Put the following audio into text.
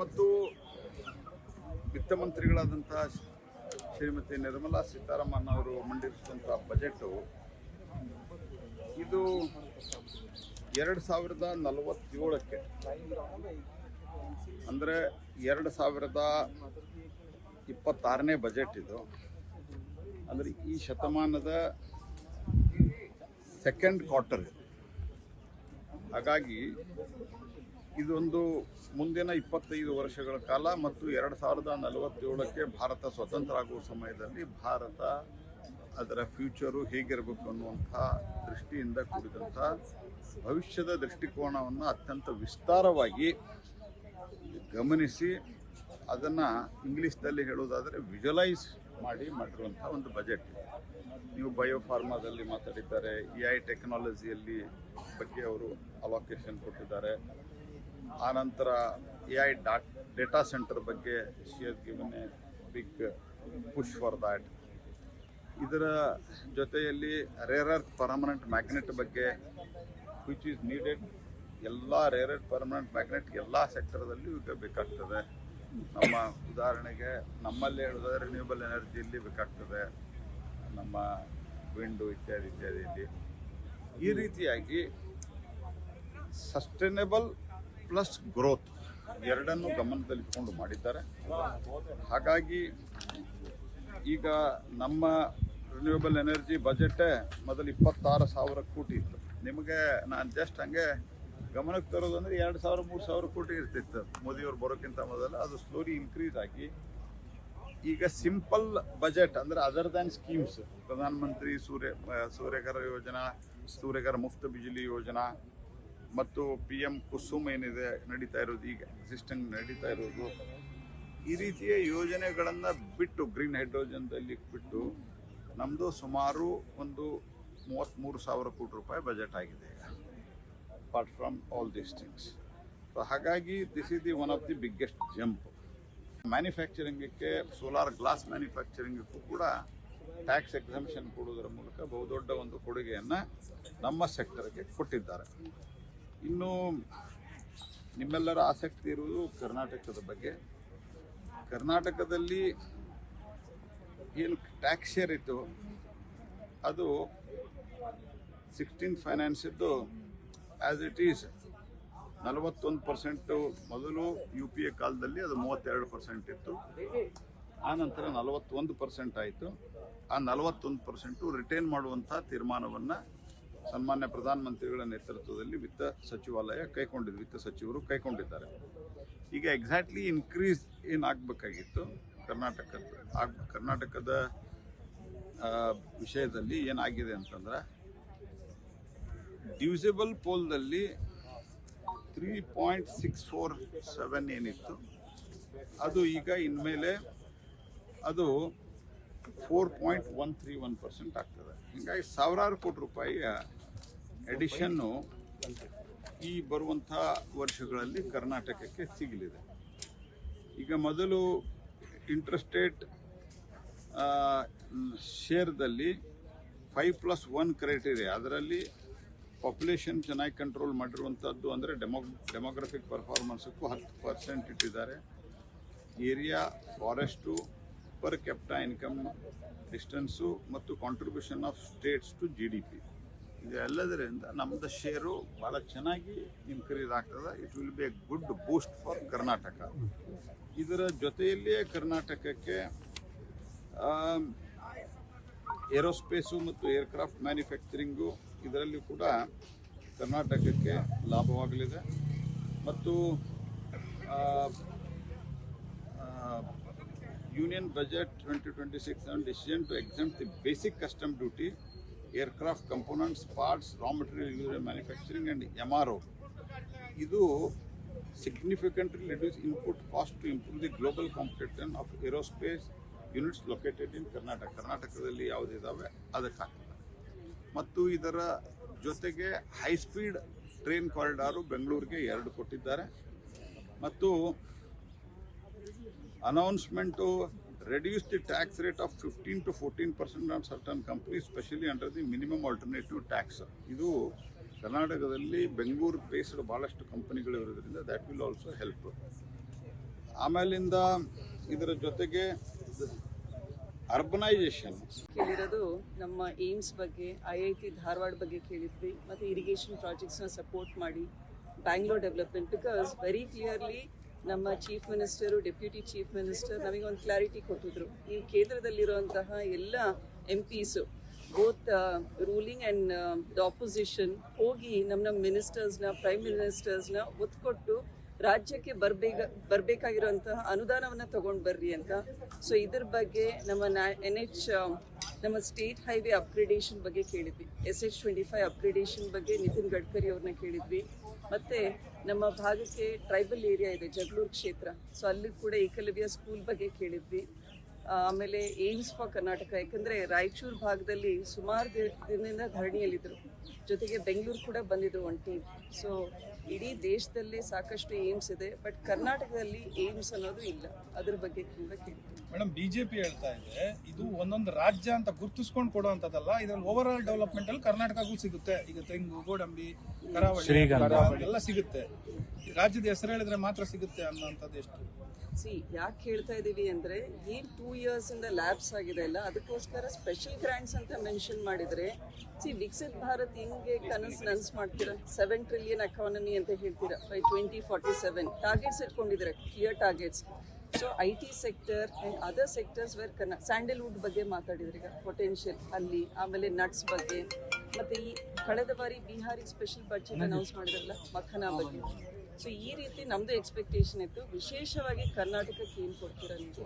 ಇವತ್ತು ವಿತ್ತ ಮಂತ್ರಿಗಳಾದಂಥ ಶ್ರೀಮತಿ ನಿರ್ಮಲಾ ಸೀತಾರಾಮನ್ ಅವರು ಮಂಡಿಸಿದಂಥ ಬಜೆಟು ಇದು 2047ಕ್ಕೆ ಅಂದರೆ 2026ನೇ ಬಜೆಟ್ ಇದು. ಅಂದರೆ ಈ ಶತಮಾನದ ಸೆಕೆಂಡ್ ಕ್ವಾರ್ಟರ್. ಹಾಗಾಗಿ ಇದೊಂದು ಮುಂದಿನ 25 ವರ್ಷಗಳ ಕಾಲ ಮತ್ತು 2047ಕ್ಕೆ ಭಾರತ ಸ್ವತಂತ್ರ ಆಗುವ ಸಮಯದಲ್ಲಿ ಭಾರತ ಅದರ ಫ್ಯೂಚರು ಹೇಗಿರಬೇಕು ಅನ್ನುವಂಥ ದೃಷ್ಟಿಯಿಂದ ಕೂಡಿದಂಥ ಭವಿಷ್ಯದ ದೃಷ್ಟಿಕೋನವನ್ನು ಅತ್ಯಂತ ವಿಸ್ತಾರವಾಗಿ ಗಮನಿಸಿ ಅದನ್ನು ಇಂಗ್ಲೀಷ್ನಲ್ಲಿ ಹೇಳೋದಾದರೆ ವಿಜುವಲೈಸ್ ಮಾಡಿರುವಂಥ ಒಂದು ಬಜೆಟ್. ನೀವು ಬಯೋಫಾರ್ಮಾದಲ್ಲಿ ಮಾತಾಡಿದ್ದಾರೆ, AI ಟೆಕ್ನಾಲಜಿಯಲ್ಲಿ ಬಗ್ಗೆ ಅವರು ಅಲೋಕೇಶನ್ ಕೊಟ್ಟಿದ್ದಾರೆ. ಆನಂತರ AI ಡೇಟಾ ಸೆಂಟರ್ ಬಗ್ಗೆ she has given a big push for that. ಇದರ ಜೊತೆಯಲ್ಲಿ ರೇರ್ ಅರ್ತ್ ಪರ್ಮನೆಂಟ್ ಮ್ಯಾಗ್ನೆಟ್ ಬಗ್ಗೆ ವಿಚ್ ಈಸ್ ನೀಡೆಡ್. ಎಲ್ಲ ರೇರ್ ಅರ್ತ್ ಪರ್ಮನೆಂಟ್ ಮ್ಯಾಗ್ನೆಟ್ ಎಲ್ಲ ಸೆಕ್ಟರ್ದಲ್ಲೂ ಈಗ ಬೇಕಾಗ್ತದೆ. ನಮ್ಮ ಉದಾಹರಣೆಗೆ ನಮ್ಮಲ್ಲಿ ಹೇಳೋದಾದ್ರೆ ರಿನ್ಯೂಬಲ್ ಎನರ್ಜಿಯಲ್ಲಿ ಬೇಕಾಗ್ತದೆ, ನಮ್ಮ ವಿಂಡು ಇತ್ಯಾದಿಯಲ್ಲಿ. ಈ ರೀತಿಯಾಗಿ ಸಸ್ಟೈನಬಲ್ ಪ್ಲಸ್ ಗ್ರೋತ್ ಎರಡನ್ನೂ ಗಮನದಲ್ಲಿಟ್ಕೊಂಡು ಮಾಡಿದ್ದಾರೆ. ಹಾಗಾಗಿ ಈಗ ನಮ್ಮ ರಿನ್ಯೂಬಲ್ ಎನರ್ಜಿ ಬಜೆಟೇ ಮೊದಲು 26,000 ಕೋಟಿ ಇತ್ತು. ನಿಮಗೆ ನಾನು ಜಸ್ಟ್ ಹಂಗೆ ಗಮನಕ್ಕೆ ತರೋದು ಅಂದರೆ 2,000-3,000 ಕೋಟಿ ಇರ್ತಿತ್ತು ಮೋದಿಯವ್ರು ಬರೋಕ್ಕಿಂತ ಮೊದಲು. ಅದು ಸ್ಲೋಲಿ ಇನ್ಕ್ರೀಸ್ ಆಗಿ ಈಗ ಸಿಂಪಲ್ ಬಜೆಟ್ ಅಂದರೆ other than schemes, Pradhan Mantri ಸೂರ್ಯಘರ ಯೋಜನಾ, ಸೂರ್ಯಘರ ಮುಫ್ತ್ ಬಿಜಿಲಿ ಯೋಜನಾ ಮತ್ತು PM ಕುಸುಮ್ ಏನಿದೆ ನಡೀತಾ ಇರೋದು, ಈಗ ಎಕ್ಸಿಸ್ಟಿಂಗ್ ನಡೀತಾ ಇರೋದು, ಈ ರೀತಿಯ ಯೋಜನೆಗಳನ್ನು ಬಿಟ್ಟು ಗ್ರೀನ್ ಹೈಡ್ರೋಜನ್ದಲ್ಲಿ ಬಿಟ್ಟು ನಮ್ಮದು ಸುಮಾರು ಒಂದು 33,000 ಕೋಟಿ ರೂಪಾಯಿ ಬಜೆಟ್ ಆಗಿದೆ ಈಗ, apart from all these things. So ಹಾಗಾಗಿ this is the one of the biggest jump. ಮ್ಯಾನುಫ್ಯಾಕ್ಚರಿಂಗಕ್ಕೆ, ಸೋಲಾರ್ ಗ್ಲಾಸ್ ಮ್ಯಾನುಫ್ಯಾಕ್ಚರಿಂಗಕ್ಕೂ ಕೂಡ ಟ್ಯಾಕ್ಸ್ ಎಕ್ಸಂಪ್ಷನ್ ಕೊಡೋದರ ಮೂಲಕ ಬಹುದೊಡ್ಡ ಒಂದು ಕೊಡುಗೆಯನ್ನು ನಮ್ಮ ಸೆಕ್ಟರ್ಗೆ ಕೊಟ್ಟಿದ್ದಾರೆ. ಇನ್ನು ನಿಮ್ಮೆಲ್ಲರ ಆಸಕ್ತಿ ಇರುವುದು ಕರ್ನಾಟಕದ ಬಗ್ಗೆ. ಕರ್ನಾಟಕದಲ್ಲಿ ಏನು ಟ್ಯಾಕ್ಸ್ ಶೇರ್ ಇತ್ತು ಅದು 16th ಫೈನಾನ್ಸಿದ್ದು ಆ್ಯಸ್ ಇಟ್ ಈಸ್ 41%. ಮೊದಲು UPA ಕಾಲದಲ್ಲಿ ಅದು 32% ಇತ್ತು. ಆನಂತರ 41% ಆಯಿತು. ಆ 41% ರಿಟೈನ್ ಮಾಡುವಂಥ ತೀರ್ಮಾನವನ್ನು ಸನ್ಮಾನ್ಯ ಪ್ರಧಾನಮಂತ್ರಿಗಳ ನೇತೃತ್ವದಲ್ಲಿ ವಿತ್ತ ಸಚಿವಾಲಯ ವಿತ್ತ ಸಚಿವರು ಕೈಗೊಂಡಿದ್ದಾರೆ. ಈಗ ಎಕ್ಸಾಕ್ಟ್ಲಿ ಇನ್ಕ್ರೀಸ್ ಏನಾಗಬೇಕಾಗಿತ್ತು ಕರ್ನಾಟಕದ ವಿಷಯದಲ್ಲಿ ಏನಾಗಿದೆ ಅಂತಂದ್ರೆ, ಡ್ಯೂಸಿಬಲ್ ಪೋಲ್ದಲ್ಲಿ 3.647 ಏನಿತ್ತು ಅದು ಈಗ ಇನ್ಮೇಲೆ ಅದು 4.131% ಆಗ್ತದೆ. ಹೀಗಾಗಿ ಸಾವಿರಾರು ಕೋಟಿ ರೂಪಾಯಿಯ ಎಡಿಷನ್ನು ಈ ಬರುವಂಥ ವರ್ಷಗಳಲ್ಲಿ ಕರ್ನಾಟಕಕ್ಕೆ ಸಿಗಲಿದೆ. ಈಗ ಮೊದಲು ಇಂಟ್ರೆಸ್ಟೇಟ್ ಶೇರ್ದಲ್ಲಿ 5+1 ಕ್ರೈಟೀರಿಯಾ, ಅದರಲ್ಲಿ ಪಾಪ್ಯುಲೇಷನ್ ಚೆನ್ನಾಗಿ ಕಂಟ್ರೋಲ್ ಮಾಡಿರುವಂಥದ್ದು ಅಂದರೆ ಡೆಮೋಗ್ರಫಿಕ್ ಪರ್ಫಾರ್ಮೆನ್ಸಕ್ಕೂ 10% ಇಟ್ಟಿದ್ದಾರೆ. Area, forest, per capita income, distance ಮತ್ತು contribution of states to GDP, ಇದೆಲ್ಲದರಿಂದ ನಮ್ಮದು ಶೇರು ಭಾಳ ಚೆನ್ನಾಗಿ ಇನ್ಕ್ರೀಸ್ ಆಗ್ತದೆ. It will be a good boost for Karnataka. ಇದರ ಜೊತೆಯಲ್ಲಿಯೇ ಕರ್ನಾಟಕಕ್ಕೆ ಏರೋಸ್ಪೇಸು ಮತ್ತು ಏರ್ಕ್ರಾಫ್ಟ್ ಮ್ಯಾನುಫ್ಯಾಕ್ಚರಿಂಗು ಇದರಲ್ಲಿ ಕೂಡ ಕರ್ನಾಟಕಕ್ಕೆ ಲಾಭವಾಗಲಿದೆ. ಮತ್ತು union budget 2026 on decision to exempt the basic custom duty, aircraft components, parts, raw material manufacturing and MRO. ಇದು significantly reduce input cost to improve the global competitiveness of aerospace units located in ಕರ್ನಾಟಕದಲ್ಲಿ ಯಾವುದಿದ್ದಾವೆ ಅದಕ್ಕಾಗ್ತದೆ. ಮತ್ತು ಇದರ ಜೊತೆಗೆ high speed train corridor ಬೆಂಗಳೂರಿಗೆ 2 ಕೊಟ್ಟಿದ್ದಾರೆ. ಮತ್ತು announcement reduce the tax rate of 15 to 14% on certain companies, especially under the minimum alternative tax. ಇದು ಕರ್ನಾಟಕದಲ್ಲಿ Bengaluru based ಭಾಳಷ್ಟು ಕಂಪನಿಗಳು ಇರೋದ್ರಿಂದ that will also help. ಆಮೇಲಿಂದ ಇದರ ಜೊತೆಗೆ ಅರ್ಬನೈಸೇಷನ್ ಕೇಳಿರೋದು ನಮ್ಮ ಏಮ್ಸ್ ಬಗ್ಗೆ, IIT ಧಾರವಾಡ ಬಗ್ಗೆ ಕೇಳಿದ್ವಿ, ಮತ್ತು ಇರಿಗೇಷನ್ ಪ್ರಾಜೆಕ್ಟ್ಸ್ನ ಸಪೋರ್ಟ್ ಮಾಡಿ Bangalore development. Because very clearly ನಮ್ಮ chief minister, deputy chief minister ನಮಗೊಂದು ಕ್ಲಾರಿಟಿ ಕೊಟ್ಟಿದ್ರು. ನೀವು ಕೇಂದ್ರದಲ್ಲಿರುವಂತಹ ಎಲ್ಲ MPಸು, both ruling and the opposition, ಹೋಗಿ ನಮ್ಮ ಮಿನಿಸ್ಟರ್ಸ್ನ, ಪ್ರೈಮ್ ಮಿನಿಸ್ಟರ್ಸ್ನ ಒತ್ತು ಕೊಟ್ಟು ರಾಜ್ಯಕ್ಕೆ ಬರಬೇಕಾಗಿರುವಂತಹ ಅನುದಾನವನ್ನು ತಗೊಂಡು ಬರ್ರಿ ಅಂತ. ಸೊ ಇದ್ರ ಬಗ್ಗೆ ನಮ್ಮ NH ನಮ್ಮ ಸ್ಟೇಟ್ ಹೈವೇ ಅಪ್ಗ್ರೇಡೇಷನ್ ಬಗ್ಗೆ ಕೇಳಿದ್ವಿ, SH25 ಅಪ್ಗ್ರೇಡೇಷನ್ ಬಗ್ಗೆ ನಿತಿನ್ ಗಡ್ಕರಿ ಅವ್ರನ್ನ ಕೇಳಿದ್ವಿ. ಮತ್ತು ನಮ್ಮ ಭಾಗಕ್ಕೆ ಟ್ರೈಬಲ್ ಏರಿಯಾ ಇದೆ, ಜಗಳೂರು ಕ್ಷೇತ್ರ, ಸೊ ಅಲ್ಲಿ ಕೂಡ ಏಕಲವ್ಯ ಸ್ಕೂಲ್ ಬಗ್ಗೆ ಕೇಳಿದ್ವಿ. ಆಮೇಲೆ ಏಮ್ಸ್ ಫಾರ್ ಕರ್ನಾಟಕ, ಯಾಕಂದರೆ ರಾಯಚೂರು ಭಾಗದಲ್ಲಿ ಸುಮಾರು ದಿನದಿಂದ ಧರಣಿಯಲ್ಲಿದ್ದರು, ಜೊತೆಗೆ ಬೆಂಗಳೂರು ಕೂಡ ಬಂದಿದ್ರು ಒಂದು ಟೀಮ್. ಸೊ ಇಡೀ ದೇಶದಲ್ಲಿ ಸಾಕಷ್ಟು ಏಮ್ಸ್ ಇದೆ, ಬಟ್ ಕರ್ನಾಟಕದಲ್ಲಿ ಏಮ್ಸ್ ಅನ್ನೋದು ಇಲ್ಲ. ಅದ್ರ ಬಗ್ಗೆ ಕೂಡ ಕೇಳ್ತೀವಿ. ಮೇಡಮ್, ಬಿಜೆಪಿ ಹೇಳ್ತಾ ಇದೆ ಇದು ಒಂದೊಂದು ರಾಜ್ಯ ಅಂತ ಗುರುತಿಸ್ಕೊಂಡು ಕೊಡುವಂಥದ್ದಲ್ಲ, ಇದ್ರಲ್ಲಿ ಓವರ್ ಆಲ್ ಡೆವಲಪ್ಮೆಂಟ್ ಅಲ್ಲಿ ಕರ್ನಾಟಕಕ್ಕೂ ಸಿಗುತ್ತೆ. ಈಗ ತೆಂಗು, ಗೋಡಂಬಿ, ಕರಾವಳಿ ಎಲ್ಲ ಸಿಗುತ್ತೆ. ರಾಜ್ಯದ ಹೆಸರು ಹೇಳಿದ್ರೆ ಮಾತ್ರ ಸಿಗುತ್ತೆ ಅನ್ನೋಂಥದ್ದು ಎಷ್ಟು? ಯಾಕೆ ಹೇಳ್ತಾ ಇದ್ದೀವಿ ಅಂದರೆ, ಏನು 2 years ಇಂದ ಲ್ಯಾಬ್ಸ್ ಆಗಿದೆ ಅಲ್ಲ, ಅದಕ್ಕೋಸ್ಕರ ಸ್ಪೆಷಲ್ ಗ್ರಾಂಟ್ಸ್ ಅಂತ ಮೆನ್ಷನ್ ಮಾಡಿದರೆ, ವಿಕಸಿತ್ ಭಾರತ್ ಹಿಂಗೆ ನನಸು ಮಾಡ್ತೀರಾ? 7 trillion ಎಕಾನಮಿ ಅಂತ ಹೇಳ್ತೀರಾ ಬೈ 2047. ಟಾರ್ಗೆಟ್ಸ್ ಇಟ್ಕೊಂಡಿದ್ದಾರೆ, clear targets. So IT sector and other sectors where Sandalwood ಬಗ್ಗೆ ಮಾತಾಡಿದ್ರೆ ಈಗ ಪೊಟೆನ್ಷಿಯಲ್ ಅಲ್ಲಿ, ಆಮೇಲೆ ನಟ್ಸ್ ಬಗ್ಗೆ, ಮತ್ತು ಈ ಕಳೆದ ಬಾರಿ ಬಿಹಾರಿಗೆ ಸ್ಪೆಷಲ್ ಬಡ್ಜೆಟ್ ಅನೌನ್ಸ್ ಮಾಡಿದ್ರಲ್ಲ ಮಖನಾ ಬಗ್ಗೆ. ಸೊ ಈ ರೀತಿ ನಮ್ಮದು ಎಕ್ಸ್ಪೆಕ್ಟೇಷನ್ ಇತ್ತು, ವಿಶೇಷವಾಗಿ ಕರ್ನಾಟಕಕ್ಕೆ ಏನು ಕೊಡ್ತೀರಾ ನೀವು?